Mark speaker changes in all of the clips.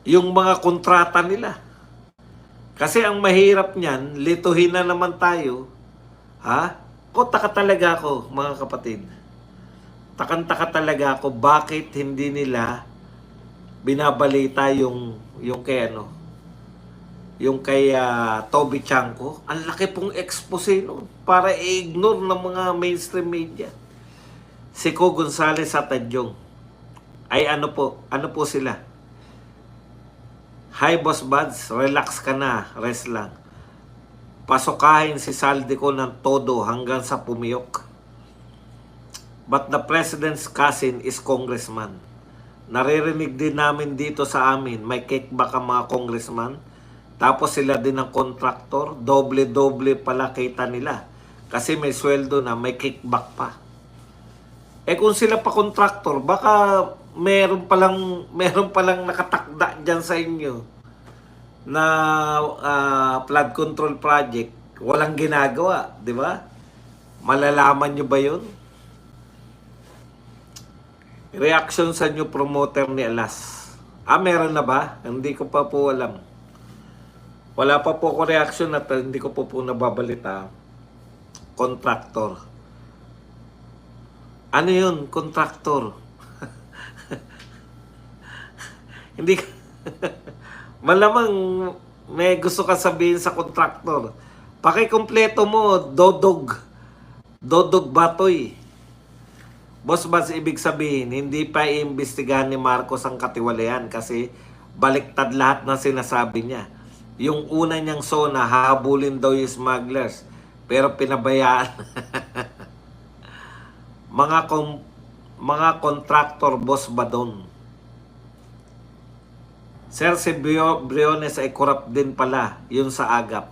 Speaker 1: yung mga kontrata nila. Kasi ang mahirap niyan, lituhin na naman tayo. Ha? Taka talaga ako, mga kapatid. Takang-taka talaga ako bakit hindi nila binabalita yung kay yung kay Toby Chanko. Ang laki pong expose nun para i-ignore ng mga mainstream media. Si Co Gonzales at Tadyong ay ano po sila? Hi Boss Buds, relax ka na, rest lang. Pasokahin si Saldico ng todo hanggang sa pumiyok. But the president's cousin is congressman. Naririnig din namin dito sa amin, may kickback ang mga congressman. Tapos sila din ang contractor, doble-doble pala kita nila. Kasi may sweldo na, may kickback pa. Eh kung sila pa contractor, baka meron palang nakatakda diyan sa inyo na flood control project, walang ginagawa, di ba? Malalaman nyo ba yun? Reaction sa new promoter ni Alas. Meron na ba? Hindi ko pa po alam. Wala pa po ko reaction at hindi ko po nababalita. Contractor. Ano yun? Contractor. Hindi ka... Malamang may gusto ka sabihin sa contractor. Pakikumpleto mo, Dodog. Dodog Batoy. Boss Bas, ibig sabihin, hindi pa iimbestigahan ni Marcos ang katiwalian kasi baliktad lahat na sinasabi niya. Yung una niyang sona, hahabulin daw yung smugglers. Pero pinabayaan. mga contractor boss ba doon? Sir, si Briones ay corrupt din pala, yun sa agap.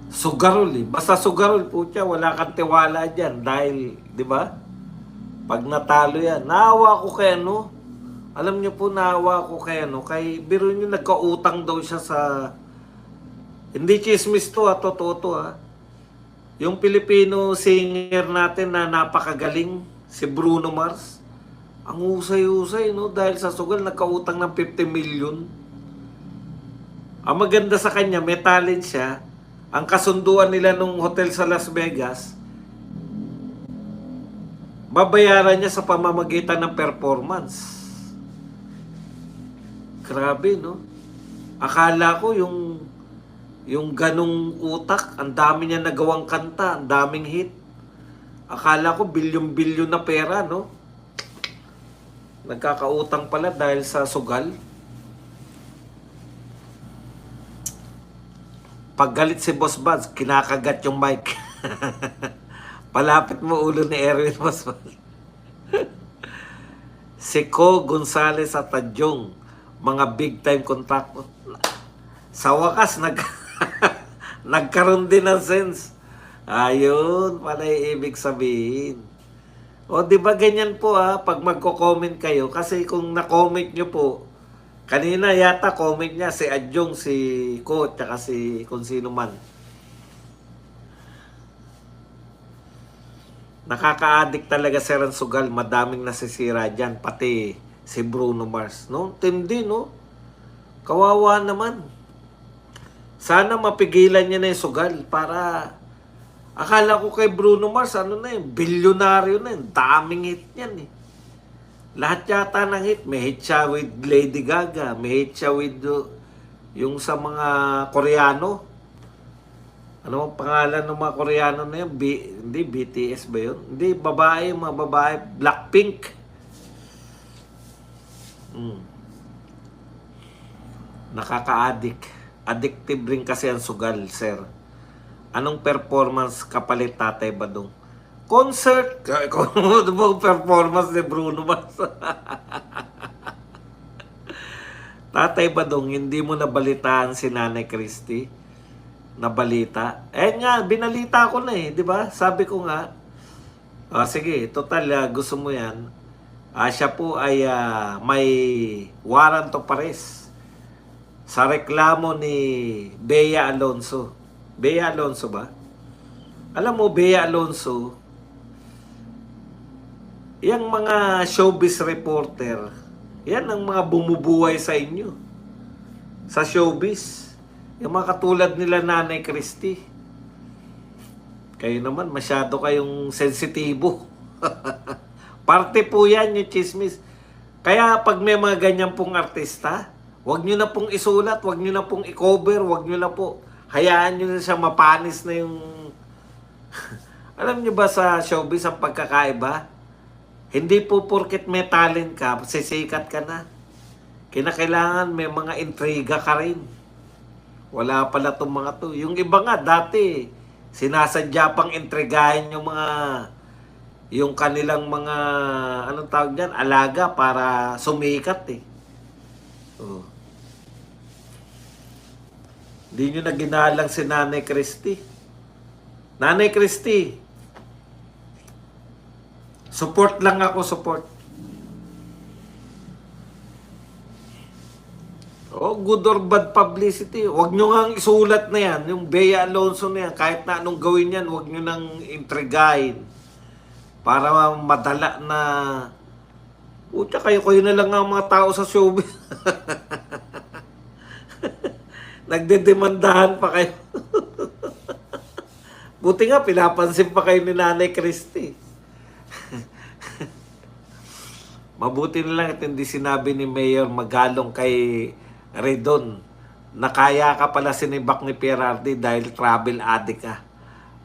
Speaker 1: Sugarol eh. Basta sugarol po siya, wala kang tiwala dyan. Dahil, di ba? Pag natalo yan, naawa ko kay ano. Alam niyo po, naawa ko kay ano. Kay, biro niyo, nagkautang daw siya sa... Hindi chismis to ha, totoo to ha. Yung Pilipino singer natin na napakagaling, si Bruno Mars. Ang usay-usay, no? Dahil sa sugal, nagkautang ng 50 million. Ang maganda sa kanya, may talent siya. Ang kasunduan nila nung hotel sa Las Vegas, babayaran niya sa pamamagitan ng performance. Grabe, no? Akala ko yung ganong utak, ang dami niya nagawang kanta, ang daming hit. Akala ko bilyon-bilyon na pera, no? Nagkakautang pala dahil sa sugal. Pag galit si Boss Buds, kinakagat yung mic. Palapit mo ulo ni Erwin, Boss Buds. Si Co Gonzales at Tadyong, mga big time contractor. Sa wakas, nagkaroon din ng sense. Ayun, pala ibig sabihin. O, di ba ganyan po pag magko-comment kayo, kasi kung na-comment nyo po, kanina yata comment niya si Adjong, si Co, tsaka si kung sino man. Nakaka-addict talaga si Ransugal, madaming nasisira dyan, pati si Bruno Mars. No? Tindi, no? Kawawa naman. Sana mapigilan niya na yung sugal para... Akala ko kay Bruno Mars, ano na yun, bilyonaryo na yun, daming hit niyan eh. Lahat yata ng hit. May hit siya with Lady Gaga. May hit siya with yung sa mga Koreano. Ano ang pangalan ng mga Koreano na yun? Hindi, BTS ba yun? Hindi, babae, mga babae. Blackpink. Nakaka-addict. Addictive rin kasi ang sugal, sir. Anong performance kapalit Tatay Badong? Concert. Performance ni Bruno Mars. Tatay Badong, hindi mo nabalitaan si Nanay Christy? Nabalita? Nga, binalita ko na eh, di ba? Sabi ko nga, sige, total, gusto mo yan. Siya po ay may warrant of arrest sa reklamo ni Bea Alonso. Bea Alonso ba? Alam mo, Bea Alonso, Yang mga showbiz reporter, yan ang mga bumubuhay sa inyo. Sa showbiz. Yung mga katulad nila Nanay Christie. Kayo naman, masyado kayong sensitibo. Parte po yan yung chismis. Kaya pag may mga ganyan pong artista, wag nyo na pong isulat, wag nyo na pong i-cover, wag nyo na po. Hayaan nyo na siya mapanis na yung... Alam nyo ba sa showbiz ang pagkakaiba? Hindi po porket may talent ka, sisikat ka na. Kinakailangan may mga intriga ka rin. Wala pala itong mga to. Yung iba nga, dati, sinasadya pang intrigahin yung kanilang mga, anong tawag dyan, alaga para sumikat eh. Oh. Hindi nyo na ginalang si Nanay Christie. Nanay Christie, support lang ako, support. Oh, good or bad publicity. Huwag nyo nga isulat na yan. Yung Bea Alonso na yan. Kahit na anong gawin yan, huwag nyo nang intrigahin. Para madala na... Pucha, kayo na lang ang mga tao sa showbiz. Nagdedemandahan pa kayo. Buti nga, pinapansin pa kayo ni Nanay Christie. Mabuti na lang at hindi sinabi ni Mayor Magalong kay Redon na kaya ka pala sinibak ni Pierardi dahil travel addict ka.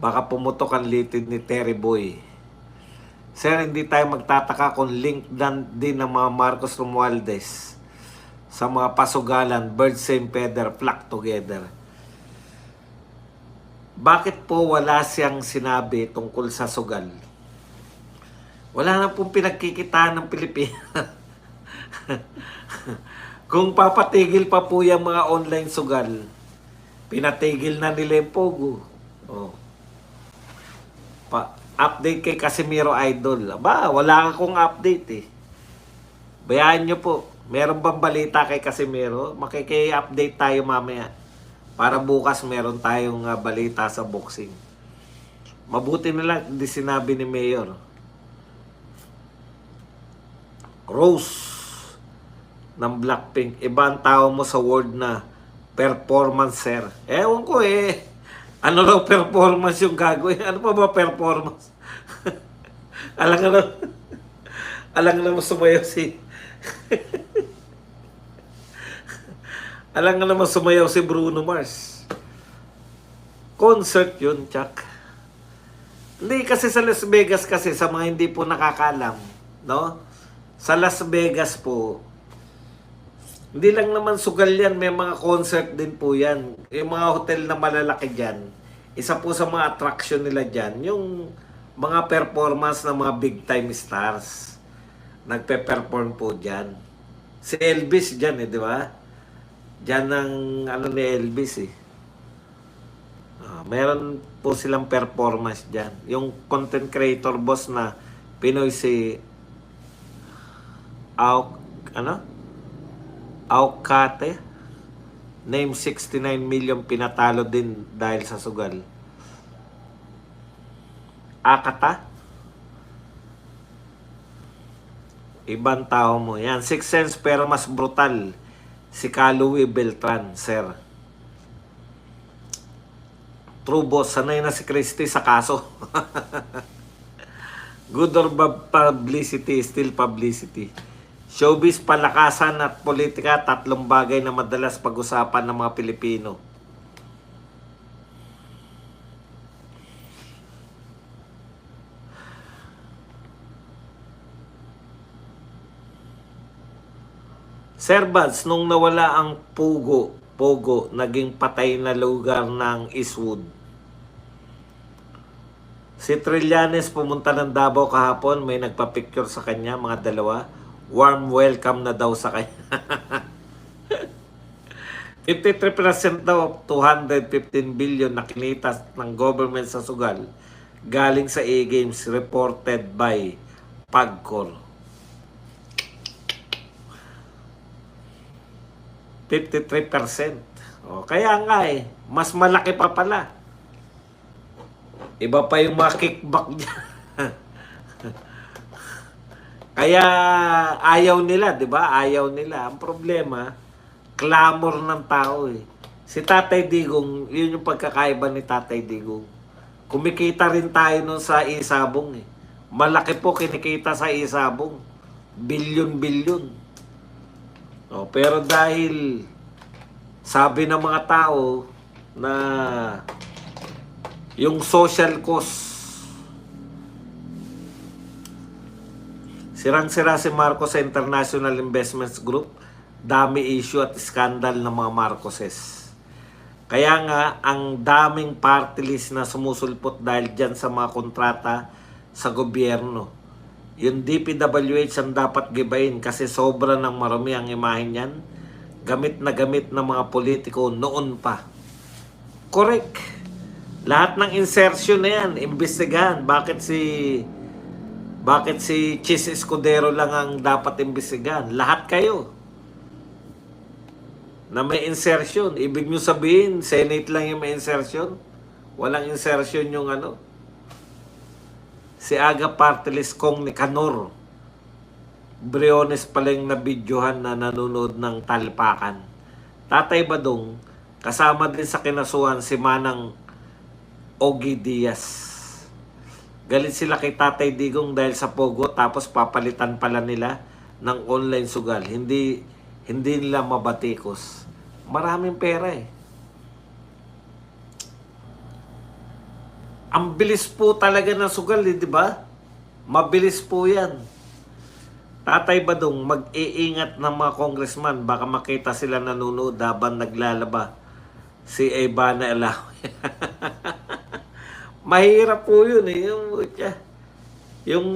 Speaker 1: Baka pumutok ang litid ni Terry Boy. Sir, hindi tayo magtataka kung link din ng mga Marcos Romualdez sa mga pasugalan, birds same feather, flock together. Bakit po wala siyang sinabi tungkol sa sugal? Wala na pong pinagkikitaan ng Pilipinas. Kung papatigil pa po yung mga online sugal, pinatigil na nila yung Pogo. Oh. Update kay Casimiro Idol. Aba, wala akong update eh. Bayaan nyo po. Meron bang balita kay Casimiro? Makiki-update tayo mamaya. Para bukas meron tayong balita sa boxing. Mabuti na lang hindi sinabi ni Mayor. Rose ng Blackpink, iba ang tao mo sa word na performancer. Ewan ko eh. Ano raw performance yung gagawin? Ano pa ba performance? alang na mo sumayaw si alang na mo sumayaw si Bruno Mars. Concert yun, Chuck. Hindi kasi sa Las Vegas kasi, sa mga hindi po nakakalam, no? Sa Las Vegas po, hindi lang naman sugal yan, may mga concert din po yan. Yung mga hotel na malalaki dyan, isa po sa mga attraction nila dyan, yung mga performance ng mga big time stars. Nagpe-perform po dyan. Si Elvis dyan eh, di ba? Dyan ang ano ni Elvis eh. Meron po silang performance dyan. Yung content creator boss na Pinoy si Aukate, name 69 million pinatalo din dahil sa sugal. Akata, ibang tao mo. Yan, 6 cents pero mas brutal. Si Calui Beltran, sir. True boss, sanay na si Christie sa kaso. Good or bad publicity, still publicity. Showbiz, palakasan at politika, tatlong bagay na madalas pag-usapan ng mga Pilipino. Sir Bads, nung nawala ang Pogo, naging patay na lugar ng Eastwood. Si Trillanes pumunta ng Davao kahapon, may nagpa-picture sa kanya, mga dalawa. Warm welcome na daw sa kanya. 53% daw, 215 billion na kinita ng government sa sugal galing sa A-Games, reported by Pagcor. 53%. O, kaya nga eh, mas malaki pa pala. Iba pa yung mga kickback dyan. Kaya ayaw nila, 'di ba? Ayaw nila. Ang problema, clamor ng tao eh. Si Tatay Digong, yun yung pagkakaiba ni Tatay Digong. Kumikita rin tayo nun sa Isabong eh. Malaki po kinikita sa Isabong. Bilyon-bilyon. No, pero dahil sabi ng mga tao na yung social cost, sirang-sira si Marcos sa International Investments Group, dami issue at skandal ng mga Marcoses. Kaya nga, ang daming party list na sumusulpot dahil dyan sa mga kontrata sa gobyerno. Yung DPWH ang dapat gibain kasi sobra ng marami ang imahe niyan. Gamit na gamit ng mga politiko noon pa. Correct. Lahat ng insertion na yan, imbestigahan. Bakit si Chis Escudero lang ang dapat imbestigahan? Lahat kayo na may insertion. Ibig nyo sabihin, Senate lang yung may insertion? Walang insertion yung ano? Si Aga Partilis Kong Nicanor Briones pala yung nabidyohan na nanonood ng talpakan. Tatay Badong, kasama din sa kinasuhan si Manang Ogie Diaz. Galit sila kay Tatay Digong dahil sa Pogo tapos papalitan pala nila ng online sugal. Hindi nila mabatikos. Maraming pera eh. Ang bilis po talaga ng sugal eh, di ba? Mabilis po yan. Tatay Badong, mag-iingat ng mga congressman. Baka makita sila nanonood habang naglalaba si Ivana Alawi. Mahirap po yun eh. Yung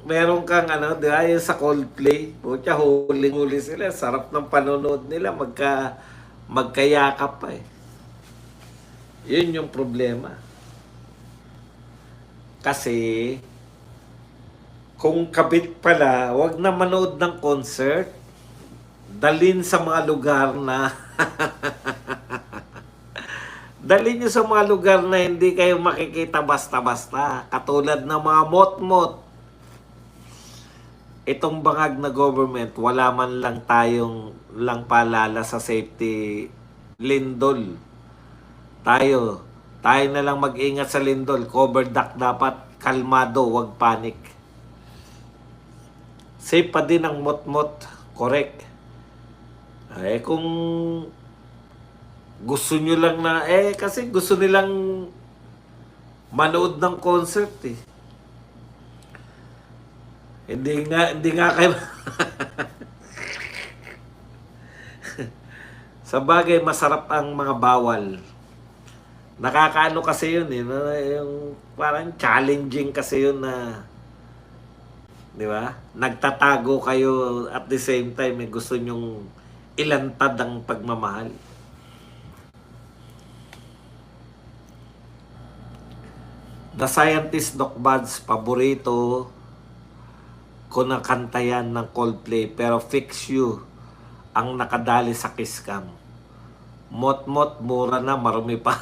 Speaker 1: meron kang ano, di ba, yung sa Coldplay, putya, huling-huli sila. Sarap ng panonood nila, magkayakap pa eh. Yun yung problema. Kasi, kung kabit pala, wag na manood ng concert. Dalin sa mga lugar na dalhin nyo sa mga lugar na hindi kayo makikita basta-basta. Katulad ng mga mot-mot. Itong bangag na government, wala man lang tayong lang paalala sa safety lindol. Tayo na lang mag-ingat sa lindol. Cover duck dapat, kalmado, wag panic. Safe pa din ang mot-mot. Correct. Eh kung gusto nyo lang na, kasi gusto nilang manood ng concert eh. Hindi nga kayo. Sa bagay, masarap ang mga bawal. Nakakaano kasi yun eh. Yung parang challenging kasi yun na, di ba? Nagtatago kayo at the same time, gusto nyong ilantad ang pagmamahal. The Scientist Doc Buds, paborito ko na kanta yan ng Coldplay, pero Fix You ang nakadali sa Kiss Cam. Mot-mot, mura na, marumi pa.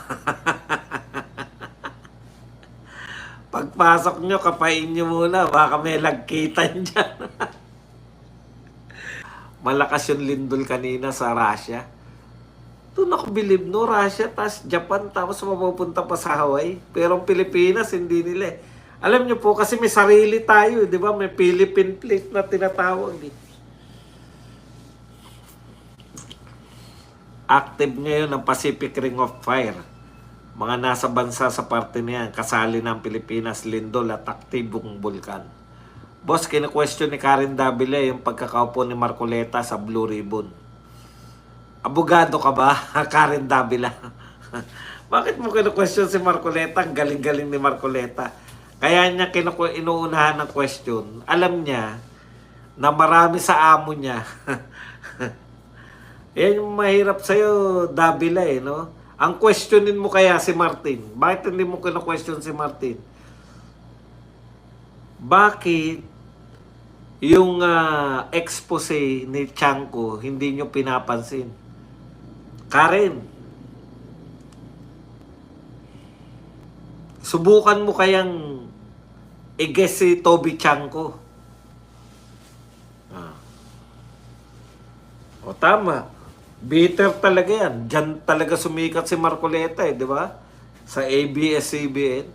Speaker 1: Pagpasok nyo, kapain nyo muna, baka may lagkitan dyan. Malakas yung lindol kanina sa Russia. Doon ako believe, no? Russia, tas Japan, tapos mapupunta pa sa Hawaii. Pero ang Pilipinas, hindi nila eh. Alam nyo po, kasi may sarili tayo, di ba? May Philippine plate na tinatawag eh. Active ngayon ang Pacific Ring of Fire. Mga nasa bansa sa parte niyan, kasali ng Pilipinas, lindol at aktibong bulkan. Boss, kina-question ni Karen Davila yung pagkakaupo ni Marcoleta sa Blue Ribbon. Abogado ka ba, Karen Davila? Bakit mo kina-question si Marcoleta? Ang galing-galing ni Marcoleta. Kaya niya inuunahan ng question. Alam niya na marami sa amo niya. Yan yung mahirap sa'yo, Davila eh, no? Ang questionin mo kaya si Martin. Bakit hindi mo kina-question si Martin? Bakit yung expose ni Chanko hindi nyo pinapansin? Karen, subukan mo kayang i-guess si Toby Chanko. O tama. Bitter talaga yan. Diyan talaga sumikat si Marcoleta eh, di ba? Sa ABS-CBN.